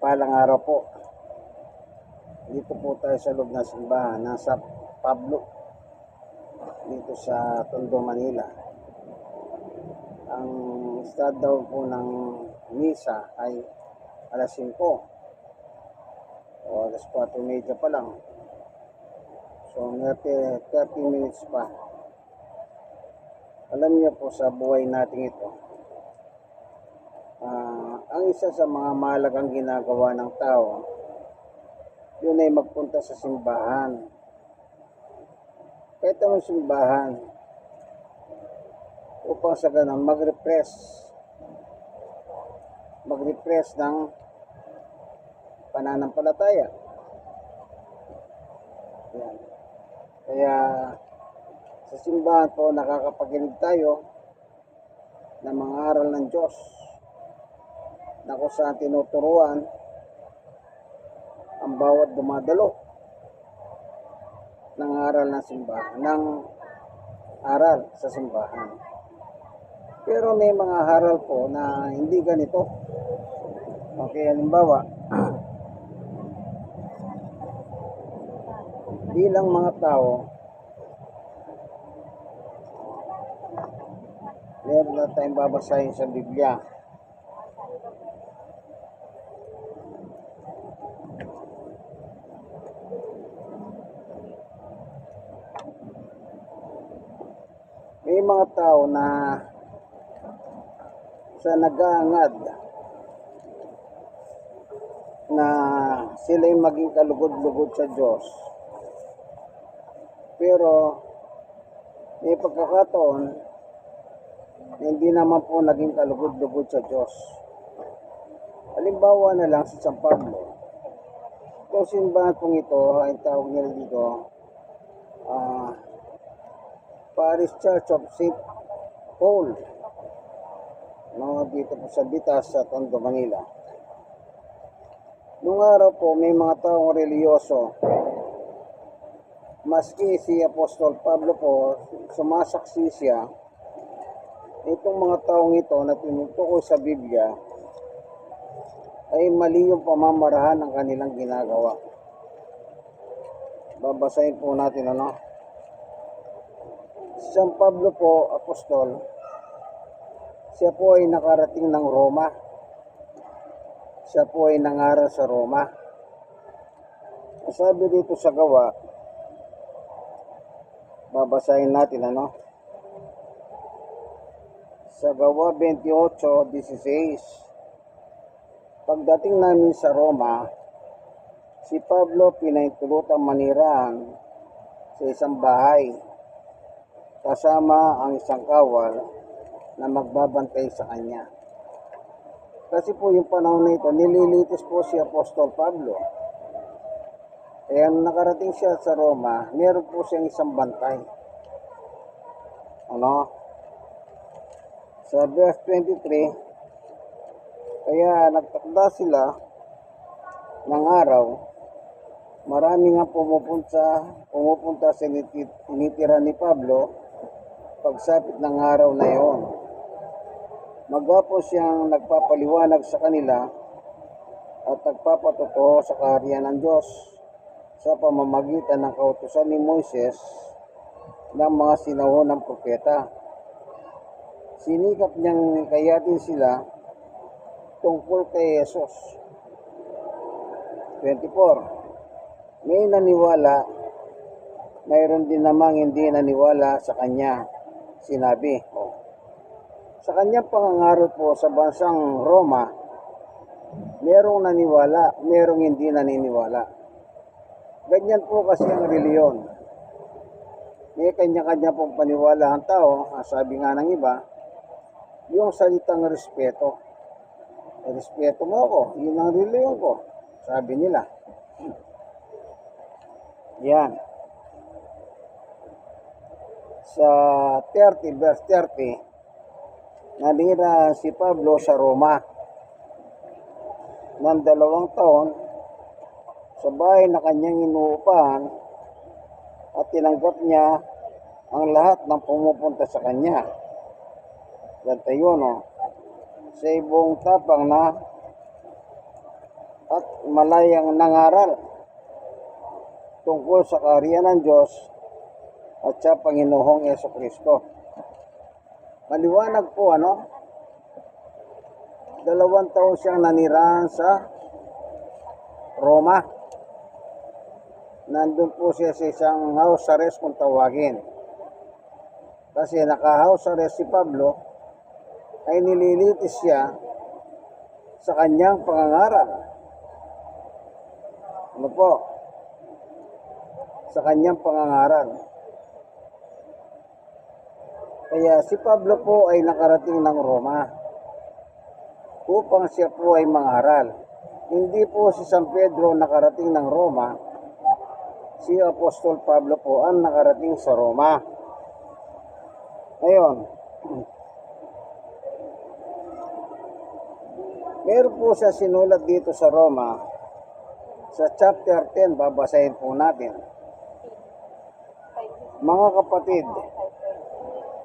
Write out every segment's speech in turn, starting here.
Mapagpalang araw po. Dito po tayo sa loob ng simbahan ng San Pablo dito sa Tondo, Manila. Ang start daw po ng misa ay alas 5 o alas 4:30 pa lang. So 30 minutes pa. Alam niyo po sa buhay natin ito, ang isa sa mga mahalagang ginagawa ng tao, yun ay magpunta sa simbahan. Kahit anong simbahan, upang sa ganun mag-refresh ng pananampalataya. Yan. Kaya sa simbahan po nakakapakinig tayo ng mga aral ng Diyos na kung saan tinuturuan ang bawat dumadalo ng aral ng simbahan, ng aral sa simbahan. Pero may mga aral po na hindi ganito. Okay, halimbawa, bilang mga tao, meron na tayong babasahin sa Biblia. May mga tao na sa nag-aangad na sila'y maging kalugod-lugod sa Diyos. Pero may pagkakataon hindi naman po naging kalugod-lugod sa Diyos. Halimbawa na lang si San Pablo. Itong simbahan pong ito, ay tawag nila dito, Parish Church of St. Paul, dito po sa Bitas sa Tondo, Manila. Noong araw po, may mga taong reliyoso. Maski si Apostol Pablo po, sumasaksi siya, itong mga taong ito na tinutukoy sa Biblia ay mali yung pamamarahan ng kanilang ginagawa. Babasahin po natin Si San Pablo po, Apostol, siya po ay nakarating ng Roma. Siya po ay nangaral sa Roma. Sabi dito sa gawa, babasahin natin sa gawa 28:16. Pagdating namin sa Roma, si Pablo pinahintulutang manirahan sa isang bahay kasama ang isang kawal na magbabantay sa kanya. Kasi po yung panahon na ito, nililitis po si Apostol Pablo. Kaya nung nakarating siya sa Roma, meron po siyang isang bantay. Sa verse 23, kaya nagtakda sila ng araw, marami nga pumupunta sa initira ni Pablo pagsapit ng araw na iyon. Magwapo siyang nagpapaliwanag sa kanila at nagpapatotoo sa kaharian ng Diyos sa pamamagitan ng kautusan ni Moises ng mga sinaunang propeta. Sinikap niyang kayatin sila tungkol kay Jesus. 24. May naniwala, mayroon din namang hindi naniwala sa kanya. Sinabi, sa kanyang pangangaral po sa bansang Roma, merong naniwala, merong hindi naniniwala. Ganyan po kasi ang reliyon. May kanya-kanya pong paniwala ang tao, sabi nga ng iba, yung salitang respeto. Respeto mo ako, yun ang reliyon ko, sabi nila. Yan. Sa 30, verse 30, nanira si Pablo sa Roma ng 2 taon sa bahay na kanyang inuupahan at tinanggap niya ang lahat ng pumupunta sa kanya. Ganito yun, sa ibong tapang na at malayang nangaral tungkol sa kaharian ng Diyos at sa Panginoong Jesucristo. Maliwanag po, 2 taon siyang nanirahan sa Roma. Nandun po siya sa isang house arrest kung tawagin. Kasi naka-house arrest si Pablo, ay nililitis siya sa kanyang pangangaral. Sa kanyang pangangaral. Kaya si Pablo po ay nakarating ng Roma upang siya po ay mangaral. Hindi po si San Pedro nakarating ng Roma, si Apostol Pablo po ang nakarating sa Roma. Ngayon, meron po siya sinulat dito sa Roma, sa chapter 10, babasahin po natin. Mga kapatid,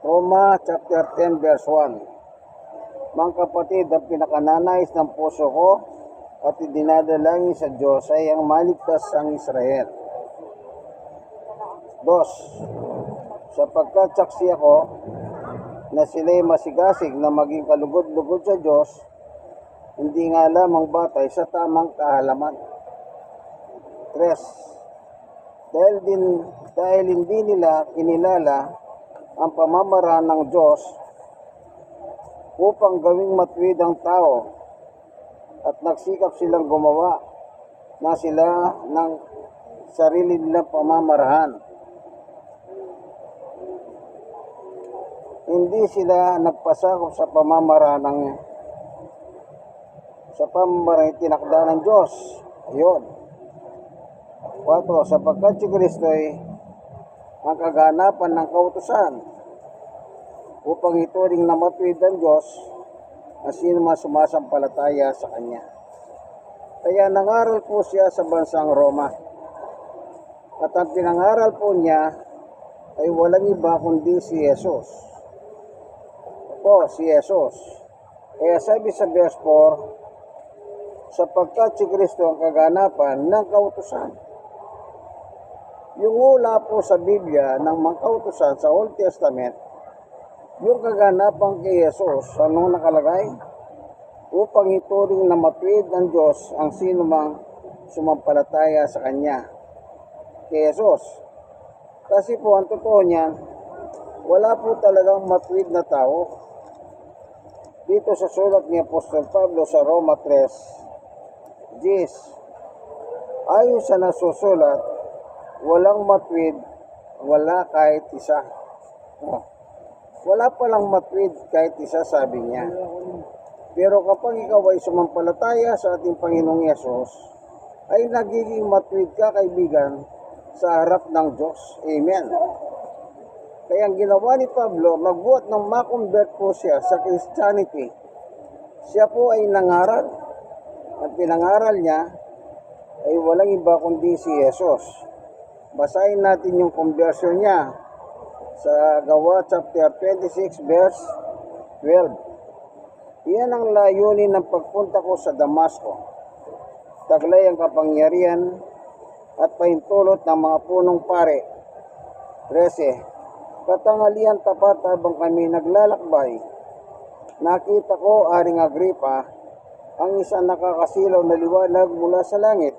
Roma chapter 10 verse 1. Mga kapatid, ang pinakananais ng puso ko at idinadalangin sa Diyos ay ang maligtas ang Israel. 2. Sapagkat saksi ako na sila'y masigasig na maging kalugod-lugod sa Diyos, hindi nga lamang batay sa tamang kahalaman. 3. Dahil hindi nila kinilala ang pamamaraan ng Diyos upang gawing matuwid ang tao at nagsikap silang gumawa na sila ng sarili nilang pamamaraan. Hindi sila nagpasakop sa pamamaraan tinakda ng Diyos. Ayun. 4. Sapagkat si Kristo ay ang kaganapan ng kautusan upang ituring na matuwid ang Diyos ang sino man sumasampalataya sa Kanya. Kaya nangaral po siya sa bansang Roma. At ang pinangaral po niya ay walang iba kundi si Jesus. Si Jesus. Kaya sabi sa verse 4, sapagkat si Kristo ang kaganapan ng kautusan. Yung ula po sa Biblia ng mga kautusan sa Old Testament, yung kaganapan kay Jesus, anong nakalagay? Upang ituring na matuwid ng Diyos ang sino mang sumampalataya sa Kanya. Kay Jesus. Kasi po, ang totoo niyan, wala po talagang matuwid na tao. Dito sa sulat ni Apostol Pablo sa Roma 3:10, ayon sa nasusulat, walang matuwid, wala kahit isa. Wala palang matuwid kahit isa, sabi niya. Pero kapag ikaw ay sumampalataya sa ating Panginoong Yesus, ay nagiging matuwid ka, kaibigan, sa harap ng Diyos. Amen. Kaya ang ginawa ni Pablo, magbuhat ng makonvert po siya sa Christianity. Siya po ay nangaral. At pinangaral niya ay walang iba kundi si Jesus. Basahin natin yung conversion niya sa Gawa chapter 26 verse 12. Iyan ang layunin ng pagpunta ko sa Damasco. Taglay ang kapangyarihan at pahintulot ng mga punong pare. 13. Katanghalian tapat habang kami naglalakbay, nakita ko, Aring Agripa, ang isang nakakasilaw na liwanag mula sa langit.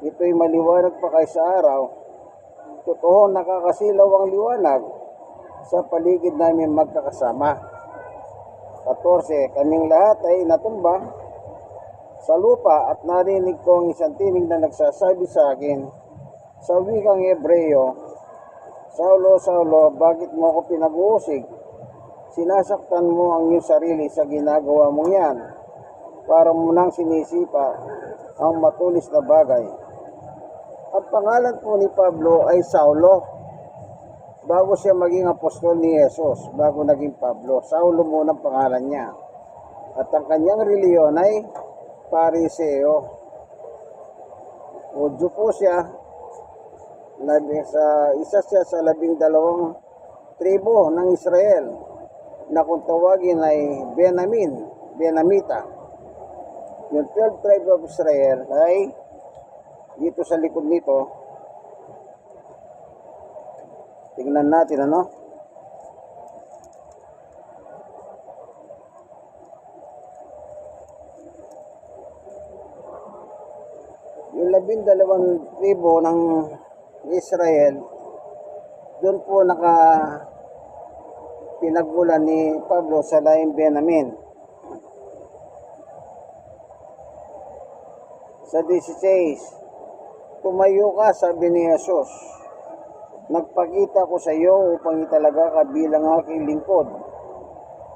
Ito'y maliwanag pa kaysa araw. Totoo, nakakasilaw ang liwanag sa paligid namin magkakasama. 14. Kaming lahat ay natumba sa lupa at narinig ko ang isang tinig na nagsasabi sa akin sa wikang Hebreo, Saulo, Saulo, bakit mo ako pinag-uusig? Sinasaktan mo ang iyong sarili sa ginagawa mong yan para mo nang sinisipa ang matulis na bagay. Ang pangalan po ni Pablo ay Saulo. Bago siya maging apostol ni Jesus, bago naging Pablo, Saulo muna ang pangalan niya. At ang kanyang reliyon ay Pariseo. Udyo po siya, isa siya sa 12 tribo ng Israel na kung tawagin ay Benamita. Yung 12 tribe of Israel ay dito sa likod nito. Tingnan natin ano. Yung 12 tribo ng Israel, doon po pinagmulan ni Pablo sa laing Benjamin. Sa 16, tumayo ka, sabi ni Jesus. Nagpakita ko sa iyo upang italaga ka bilang aking lingkod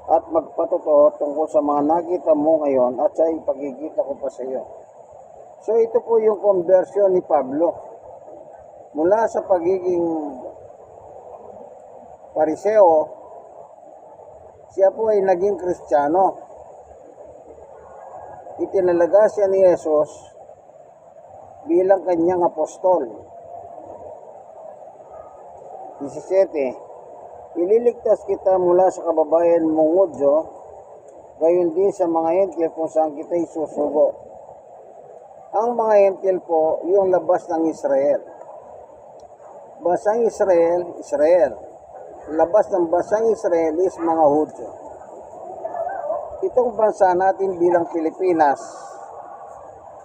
at magpatotoo tungkol sa mga nakita mo ngayon at sa ipakikita ko pa sa iyo. So ito po yung conversion ni Pablo. Mula sa pagiging Pariseo, siya po ay naging Kristiyano. Itinalaga siya ni Jesus bilang kanyang apostol. 17. Ililigtas kita mula sa kababayan mong Hudyo, gayon din sa mga hentil kung saan kita isusugo. Ang mga hentil po, yung labas ng Israel. Basang Israel, Israel. Labas ng basang Israel is mga Hudyo. Itong bansa natin bilang Pilipinas,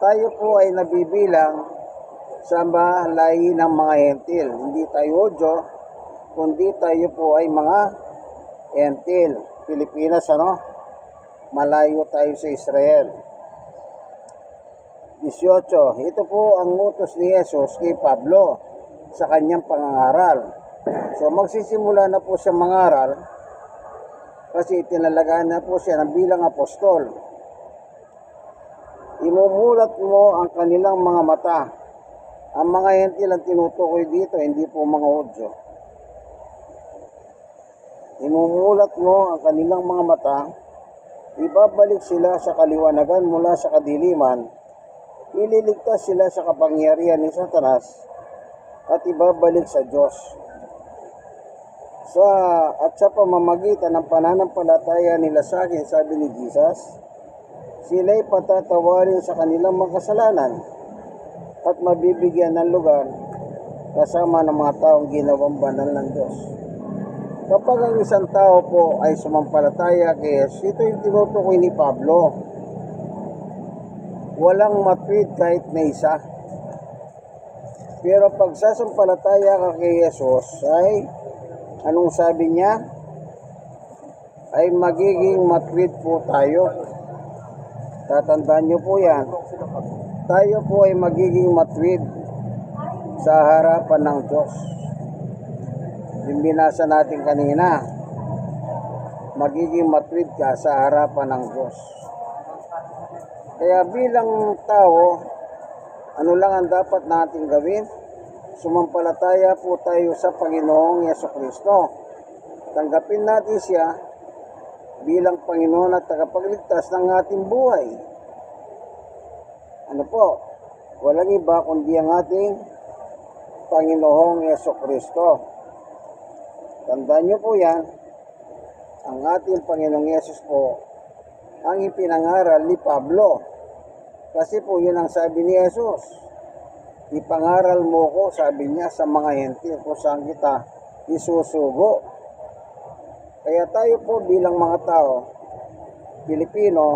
tayo po ay nabibilang sa lahi ng mga hentil. Hindi tayo Hudyo, kundi tayo po ay mga hentil. Pilipinas, ano? Malayo tayo sa Israel. 18. Ito po ang utos ni Jesus kay Pablo sa kanyang pangangaral. So magsisimula na po siya mangaral kasi itinalagaan na po siya ng bilang apostol. Imumulat mo ang kanilang mga mata. Ang mga hentil ang tinutukoy dito, hindi po mga Hudyo. Imumulat mo ang kanilang mga mata, ibabalik sila sa kaliwanagan mula sa kadiliman, ililigtas sila sa kapangyarihan ni Satanas, at ibabalik sa Diyos. At sa pamamagitan ng pananampalataya nila sa akin, sabi ni Jesus, sila'y patatawarin sa kanilang mga kasalanan at mabibigyan ng lugar kasama ng mga taong ginawang banal ng Diyos. Kapag ang isang tao po ay sumampalataya kay Jesus, ito yung tinutukoy ni Pablo. Walang matwid kahit na isa. Pero pag sasampalataya ka kay Jesus ay anong sabi niya? Ay magiging matwid po tayo. Tatandaan niyo po yan. Tayo po ay magiging matwid sa harapan ng Diyos. Yung binasa natin kanina, magiging matwid ka sa harapan ng Diyos. Kaya bilang tao, ano lang ang dapat natin gawin? Sumampalataya po tayo sa Panginoong Jesucristo. Tanggapin natin siya bilang Panginoon at tagapagligtas ng ating buhay. Ano po? Walang iba kundi ang ating Panginoong Jesucristo. Tandaan niyo po yan, ang ating Panginoong Yesus po ang ipinangaral ni Pablo. Kasi po yun ang sabi ni Jesus. Ipangaral mo ko, sabi niya, sa mga hentil kung saan kita isusugo. Kaya tayo po bilang mga tao, Pilipino,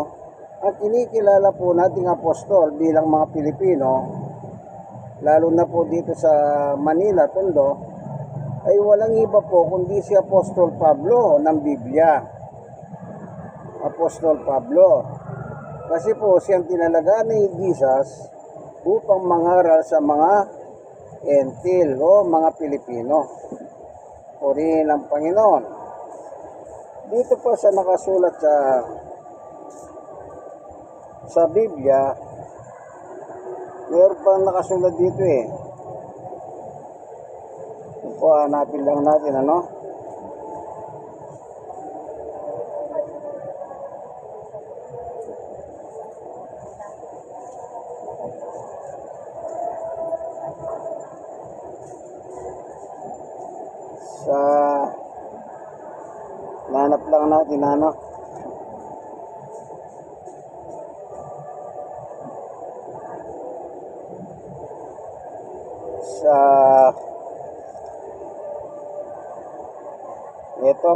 ang kinikilala po nating apostol bilang mga Pilipino, lalo na po dito sa Manila, Tondo, ay walang iba po kundi si Apostol Pablo ng Biblia. Apostol Pablo. Kasi po siyang tinalagaan ni Jesus upang mangaral sa mga hentil o mga Pilipino. Purihin ang Panginoon. Dito po sa nakasulat sa Biblia, meron pang nakasulat dito eh. Po, hanapin lang natin ano. Nanap lang natin ano. sa ito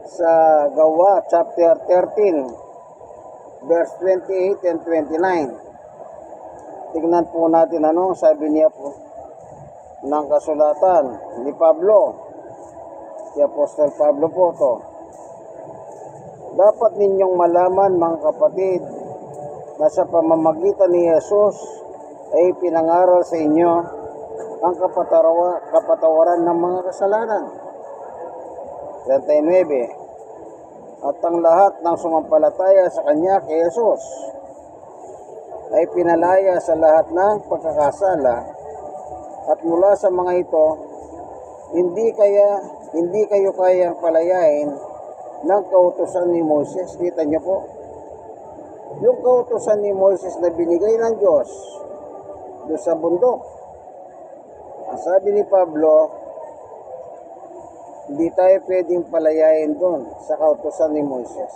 sa Gawa chapter 13 verse 28 and 29. Tingnan po natin ano sabi niya po ng kasulatan ni Pablo. Si Apostol Pablo po to. Dapat ninyong malaman mga kapatid na sa pamamagitan ni Jesus ay pinangaral sa inyo ang kapatawaran ng mga kasalanan. 39. At ang lahat ng sumampalataya sa Kanya kay Jesus ay pinalaya sa lahat ng pagkakasala, at mula sa mga ito hindi kayo kayang palayain ng kautusan ni Moses. Kita niyo po, yung kautusan ni Moses na binigay ng Diyos doon sa bundok. Ang sabi ni Pablo, hindi tayo pwedeng palayain doon sa kautusan ni Moses.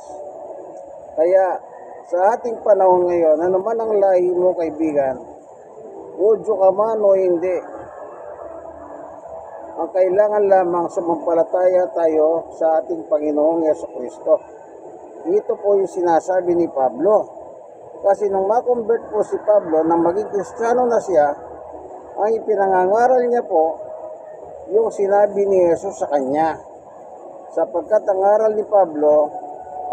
Kaya sa ating panahon ngayon, ano man ang lahi mo kaibigan, Hudyo ka man o hindi, ang kailangan lamang sumampalataya tayo sa ating Panginoong Jesucristo. Ito po yung sinasabi ni Pablo. Kasi nung makonvert po si Pablo, nang maging Kristiyano na siya, ang ipinangangaral niya po, yung sinabi ni Jesus sa kanya. Sapagkat ang aral ni Pablo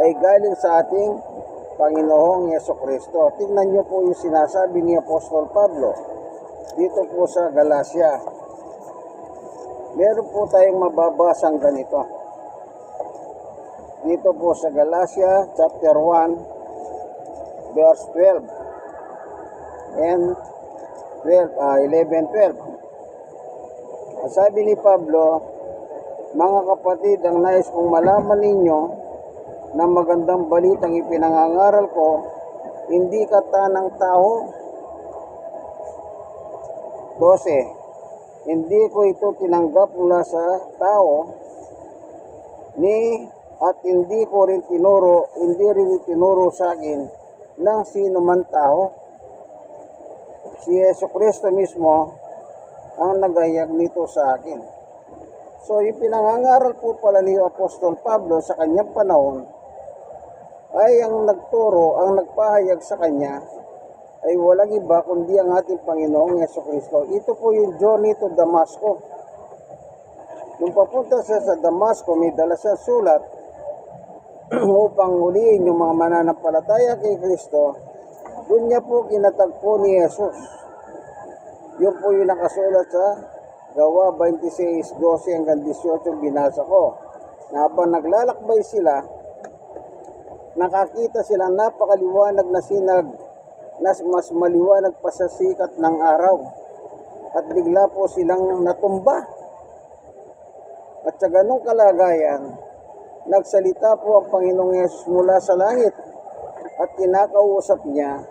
ay galing sa ating Panginoong Jesucristo. Tingnan niyo po yung sinasabi ni Apostol Pablo dito po sa Galacia. Meron po tayong mababasang ganito. Dito po sa Galacia chapter 1 verse 12 and 11-12. Sabi ni Pablo, mga kapatid, ang nais kong malaman ninyo na magandang balitang ipinangangaral ko, hindi katanang tao. 12. Hindi ko ito tinanggap mula sa tao, at hindi rin itinuro sa akin ng sino man tao. Si Jesucristo mismo ang nagayag nito sa akin. So, yung pinangangaral po pala ni Apostol Pablo sa kanyang panahon ay ang nagturo, ang nagpahayag sa kanya ay walang iba kundi ang ating Panginoong Jesucristo. Ito po yung journey to Damascus. Nung papunta siya sa Damascus, may dala siya sulat upang huliin yung mga mananampalataya kay Kristo. Doon niya po kinatagpo ni Jesus. Yun po yung nakasulat sa Gawa 26:12 hanggang 18 binasa ko. Na habang naglalakbay sila, nakakita sila napakaliwanag na sinag na mas maliwanag pa sa sikat ng araw. At bigla po silang natumba. At sa ganung kalagayan, nagsalita po ang Panginoong Yesus mula sa langit at kinakausap niya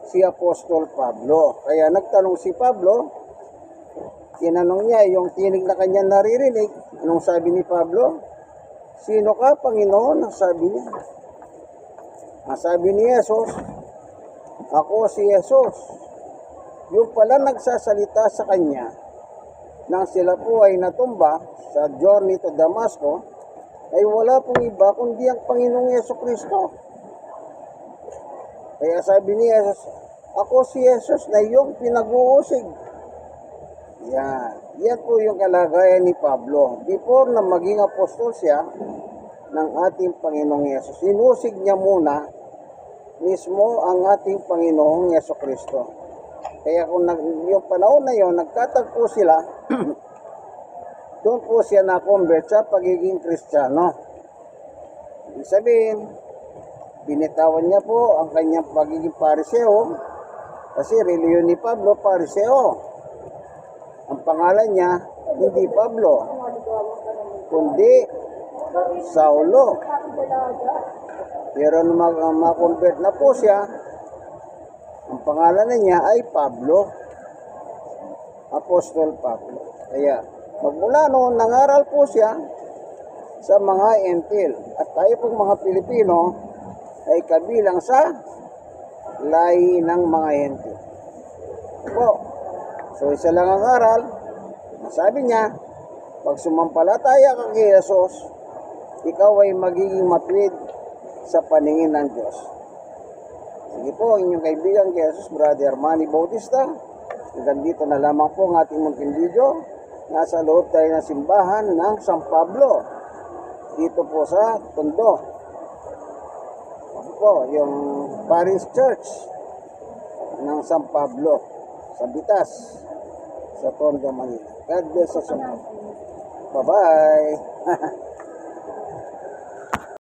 si Apostol Pablo. Kaya nagtanong si Pablo, tinanong niya yung tinig na kanya naririnig. Anong sabi ni Pablo? Sino ka, Panginoon? Ang sabi niya. Ang sabi ni Jesus, ako si Jesus. Yung pala nagsasalita sa kanya nang sila po ay natumba sa journey to Damascus, ay wala pong iba kundi ang Panginoong Jesucristo. Kaya sabi ni Jesus, ako si Jesus na iyong pinag-uusig. Yan po yung kalagayan ni Pablo. Before na maging apostol siya ng ating Panginoong Yesus, sinusig niya muna mismo ang ating Panginoong Jesucristo. Kaya kung yung panahon na yon, nagtatagpo sila, doon po siya na-convert sa pagiging Kristiyano. Ibig sabihin, binitawan niya po ang kanyang pagiging Pariseo, kasi reliyon ni Pablo, Pariseo. Ang pangalan niya, hindi Pablo, kundi Saulo. Pero nung ma-convert na po siya, ang pangalan niya ay Pablo, Apostol Pablo. Kaya magmula noon, nangaral po siya sa mga Entil. At tayo pong mga Pilipino ay kabilang sa lahi ng mga Entil. Po. So isa lang ang aral. Sabi niya, pag sumampalataya ka kay Jesus, ikaw ay magiging matuwid sa paningin ng Diyos. Sige po, inyong kaibigan kay Jesus, Brother Manny Bautista. Hanggang dito na lamang po ang ating munting video. Nasa loob tayo ng simbahan ng San Pablo. Dito po sa Tondo. Ako po, yung Parish Church ng San Pablo sa Bitas, sa Tondo, Manila. God bless us all. Bye-bye.